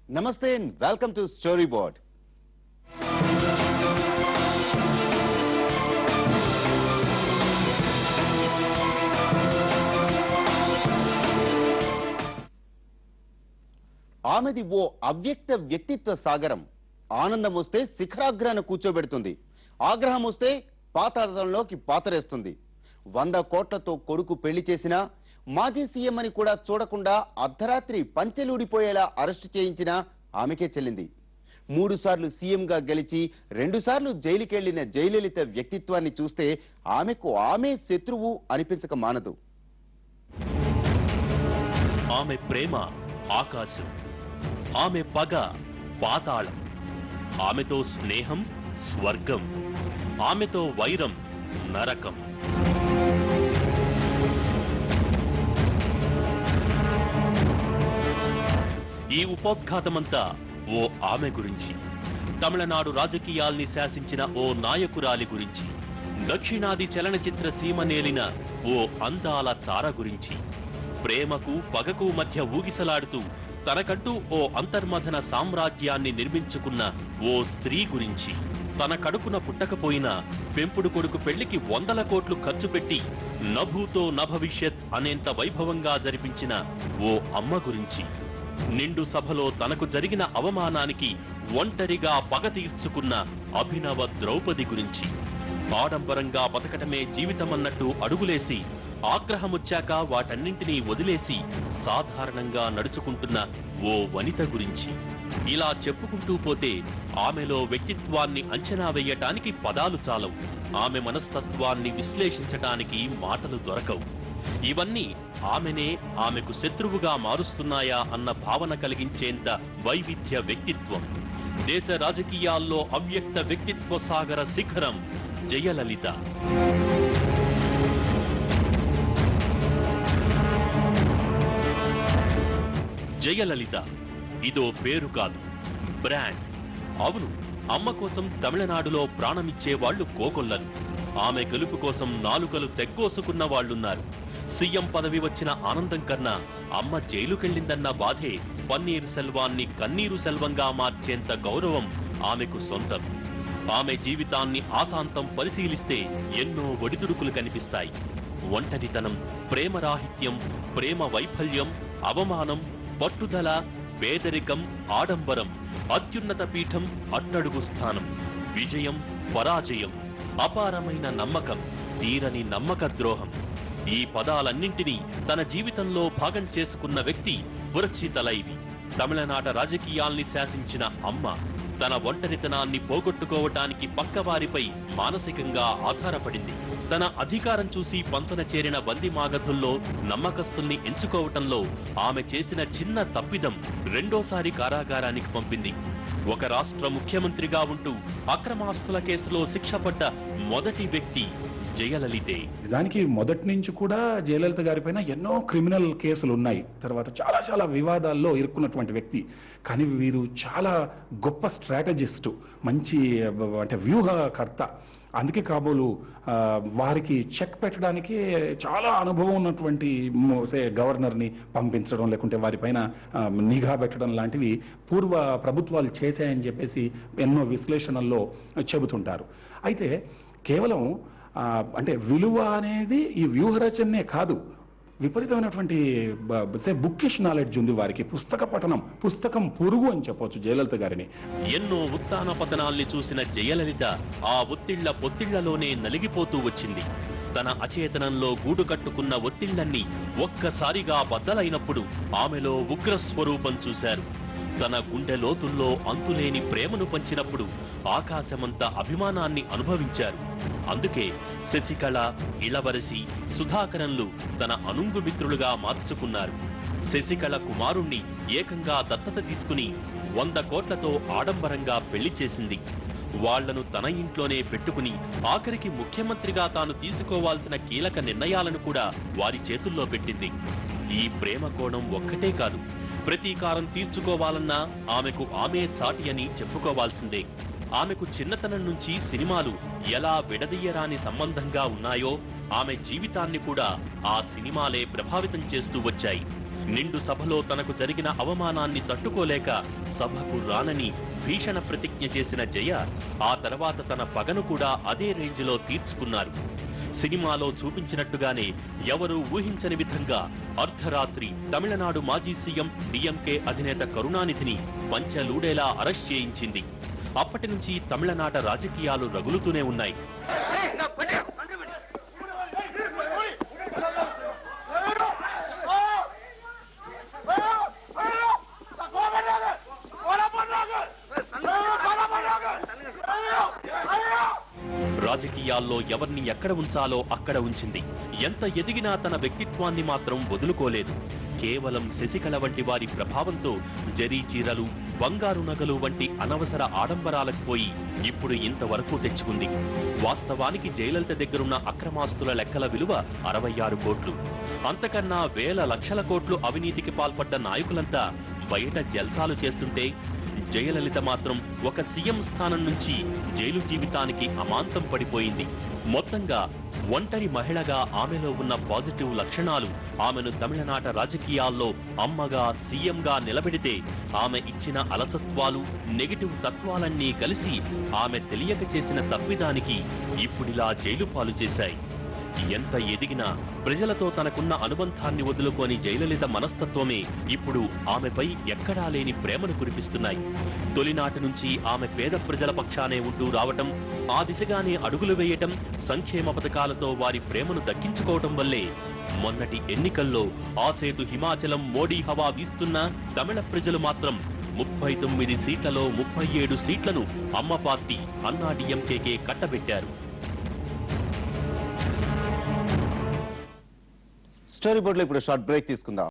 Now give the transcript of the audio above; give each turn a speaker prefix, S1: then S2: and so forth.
S1: Namaste and welcome to Storyboard. ఆమెది ఓ అవ్యక్త వ్యక్తిత్వ సాగరం. ఆనందం వస్తే శిఖరాగ్రాన కూర్చోబెడుతుంది, ఆగ్రహం వస్తే పాతాళంలోకి పాతరేస్తుంది. 100 కోట్లతో కొడుకు పెళ్లి చేసినా, మాజీ సీఎం అని కూడా చూడకుండా అర్ధరాత్రి పంచెలూడిపోయేలా అరెస్టు చేయించిన ఆమెకే చెల్లింది. 3 సార్లు సీఎంగా గెలిచి 2 సార్లు జైలుకెళ్లిన జయలలిత వ్యక్తిత్వాన్ని చూస్తే ఆమెకు ఆమె శత్రువు అనిపించక మానదు.
S2: ఆమె ప్రేమ ఆకాశం, ఆమె పగ పాతాళం, ఆమెతో స్నేహం స్వర్గం, ఆమెతో వైరం నరకం. ఈ ఉపోద్ఘాతమంతా ఓ ఆమె గురించి, తమిళనాడు రాజకీయాల్ని శాసించిన ఓ నాయకురాలి గురించి, దక్షిణాది చలనచిత్ర సీమ నేలిన ఓ అందాల తార గురించి, ప్రేమకు పగకు మధ్య ఊగిసలాడుతూ తనకంటూ ఓ అంతర్మథన సామ్రాజ్యాన్ని నిర్మించుకున్న ఓ స్త్రీ గురించి, తన కడుపున పుట్టకపోయినా పెంపుడు కొడుకు పెళ్లికి 100 కోట్లు ఖర్చు పెట్టి నభూతో నభవిష్యత్ అనేంత వైభవంగా జరిపించిన ఓ అమ్మ గురించి, నిండు సభలో తనకు జరిగిన అవమానానికి ఒంటరిగా పగ తీర్చుకున్న అభినవ ద్రౌపది గురించి, ఆడంబరంగా బతకటమే జీవితమన్నట్టు అడుగులేసి ఆగ్రహమొచ్చాక వాటన్నింటినీ వదిలేసి సాధారణంగా నడుచుకుంటున్న ఓ వనిత గురించి. ఇలా చెప్పుకుంటూ పోతే ఆమెలో వ్యక్తిత్వాన్ని అంచనా వేయటానికి పదాలు చాలవు, ఆమె మనస్తత్వాన్ని విశ్లేషించటానికి మాటలు దొరకవు. ఇవన్నీ ఆమెనే ఆమెకు శత్రువుగా మారుస్తున్నాయా అన్న భావన కలిగించేంత వైవిధ్య వ్యక్తిత్వం. దేశ రాజకీయాల్లో అవ్యక్త వ్యక్తిత్వ సాగర శిఖరం జయలలిత. జయలలిత ఇదో పేరు కాదు, బ్రాండ్. అవును, అమ్మ కోసం తమిళనాడులో ప్రాణమిచ్చేవాళ్లు కోకొల్లలు. ఆమె గెలుపు కోసం నాలుకలు తెగ్గోసుకున్న వాళ్లున్నారు. సీఎం పదవి వచ్చిన ఆనందం కన్నా అమ్మ జైలుకెళ్లిందన్న బాధే పన్నీరు సెల్వాన్ని కన్నీరు సెల్వంగా మార్చేంత గౌరవం ఆమెకు సొంతం. ఆమె జీవితాన్ని ఆశాంతం పరిశీలిస్తే ఎన్నో ఒడిదుడుకులు కనిపిస్తాయి. ఒంటరితనం, ప్రేమరాహిత్యం, ప్రేమ వైఫల్యం, అవమానం, పట్టుదల, పేదరికం, ఆడంబరం, అత్యున్నత పీఠం, అట్టడుగు స్థానం, విజయం, పరాజయం, అపారమైన నమ్మకం, తీరని నమ్మక ద్రోహం. ఈ పదాలన్నింటినీ తన జీవితంలో భాగం చేసుకున్న వ్యక్తి పురచ్చి తలైవి. తమిళనాట రాజకీయాల్ని శాసించిన అమ్మ తన ఒంటరితనాన్ని పోగొట్టుకోవటానికి పక్కవారిపై మానసికంగా ఆధారపడింది. తన అధికారం చూసి పంచన చేరిన బంది మాగధుల్లో నమ్మకస్తుల్ని ఎంచుకోవటంలో ఆమె చేసిన చిన్న తప్పిదం రెండోసారి కారాగారానికి పంపింది. ఒక రాష్ట్ర ముఖ్యమంత్రిగా ఉంటూ అక్రమాస్తుల కేసులో శిక్ష పడ్డ మొదటి వ్యక్తి జయలలితే.
S3: నిజానికి మొదటి నుంచి కూడా జయలలిత గారి పైన ఎన్నో క్రిమినల్ కేసులు ఉన్నాయి. తర్వాత చాలా చాలా వివాదాల్లో ఇరుక్కున్నటువంటి వ్యక్తి. కానీ వీరు చాలా గొప్ప స్ట్రాటజిస్టు, మంచి అంటే వ్యూహకర్త. అందుకే కాబోలు వారికి చెక్ పెట్టడానికి చాలా అనుభవం ఉన్నటువంటి గవర్నర్ని పంపించడం, లేకుంటే వారిపైన నిఘా పెట్టడం లాంటివి పూర్వ ప్రభుత్వాలు చేశాయని చెప్పేసి ఎన్నో విశ్లేషణల్లో చెబుతుంటారు. అయితే కేవలం అంటే విలువ అనేది ఈ వ్యూహరచనే కాదు, విపరీతమైనటువంటి బుక్కిష్ నాలెడ్జ్ ఉంది వారికి. పుస్తక పఠనం, పుస్తకం పురుగు అని చెప్పవచ్చు జయలలిత గారిని.
S2: ఎన్నో ఉత్తాన పతనాల్ని చూసిన జయలలిత ఆ ఒత్తిళ్ల పొత్తిళ్లలోనే నలిగిపోతూ వచ్చింది. తన అచేతనంలో గూడు కట్టుకున్న ఒత్తిళ్లన్నీ ఒక్కసారిగా బద్దలైనప్పుడు ఆమెలో ఉగ్రస్వరూపం చూశారు. తన గుండె లోతుల్లో అంతులేని ప్రేమను పంచినప్పుడు ఆకాశమంత అభిమానాన్ని అనుభవించారు. అందుకే శశికళ, ఇళవరసి, సుధాకరన్లు తన అనుంగు మిత్రులుగా మార్చుకున్నారు. శశికళ కుమారుణ్ణి ఏకంగా దత్తత తీసుకుని 100 కోట్లతో ఆడంబరంగా పెళ్లి చేసింది. వాళ్లను తన ఇంట్లోనే పెట్టుకుని ఆఖరికి ముఖ్యమంత్రిగా తాను తీసుకోవాల్సిన కీలక నిర్ణయాలను కూడా వారి చేతుల్లో పెట్టింది. ఈ ప్రేమ కోణం ఒక్కటే కాదు, ప్రతీకారం తీర్చుకోవాలన్నా ఆమెకు ఆమె సాటి అని చెప్పుకోవాల్సిందే. ఆమెకు చిన్నతనం నుంచి సినిమాలు ఎలా విడదీయరాని సంబంధంగా ఉన్నాయో ఆమె జీవితాన్ని కూడా ఆ సినిమాలే ప్రభావితం చేస్తూ వచ్చాయి. నిండు సభలో తనకు జరిగిన అవమానాన్ని తట్టుకోలేక సభకు రానని భీషణ ప్రతిజ్ఞ చేసిన జయ ఆ తర్వాత తన పగను కూడా అదే రేంజ్లో తీర్చుకున్నారు. సినిమాలో చూపించినట్టుగానే ఎవరూ ఊహించని విధంగా అర్ధరాత్రి తమిళనాడు మాజీ సీఎం డిఎంకే అధినేత కరుణానిధిని పంచలూడేలా అరెస్ట్ చేయించింది. అప్పటి నుంచి తమిళనాట రాజకీయాలు రగులుతూనే ఉన్నాయి. రాజకీయాల్లో ఎవరిని ఎక్కడ ఉంచాలో అక్కడ ఉంచింది. ఎంత ఎదిగినా తన వ్యక్తిత్వాన్ని మాత్రం వదులుకోలేదు. కేవలం శశికళ వంటి వారి ప్రభావంతో జరీ చీరలు, బంగారు నగలు వంటి అనవసర ఆడంబరాలకు పోయి ఇప్పుడు ఇంతవరకు తెచ్చుకుంది. వాస్తవానికి జయలలిత దగ్గరున్న అక్రమాస్తుల లెక్కల విలువ 66 కోట్లు. అంతకన్నా వేల లక్షల కోట్లు అవినీతికి పాల్పడ్డ నాయకులంతా బయట జల్సాలు చేస్తుంటే జయలలిత మాత్రం ఒక సీఎం స్థానం నుంచి జైలు జీవితానికి అమాంతం పడిపోయింది. మొత్తంగా ఒంటరి మహిళగా ఆమెలో ఉన్న పాజిటివ్ లక్షణాలు ఆమెను తమిళనాట రాజకీయాల్లో అమ్మగా, సీఎంగా నిలబెడితే ఆమె ఇచ్చిన అలసత్వాలు, నెగటివ్ తత్వాలన్నీ కలిసి ఆమె తెలియక చేసిన తప్పిదానికి ఇప్పుడిలా జైలు పాలు చేశాయి. ఎంత ఎదిగినా ప్రజలతో తనకున్న అనుబంధాన్ని వదులుకొని జయలలిత మనస్తత్వమే ఇప్పుడు ఆమెపై ఎక్కడా లేని ప్రేమను కురిపిస్తున్నాయి. తొలినాటి నుంచి ఆమె పేద ప్రజల పక్షానే ఉంటూ రావటం, ఆ దిశగానే అడుగులు వేయటం, సంక్షేమ పథకాలతో వారి ప్రేమను దక్కించుకోవటం వల్లే మొన్నటి ఎన్నికల్లో ఆసేతు హిమాచలం మోడీ హవా వీస్తున్న తమిళ ప్రజలు మాత్రం 39 సీట్లలో 37 సీట్లను అమ్మ పార్టీ అన్నా డిఎంకేకే కట్టబెట్టారు.
S1: స్టోరీ బోర్డులో ఇప్పుడు షార్ట్ బ్రేక్ తీసుకుందాం.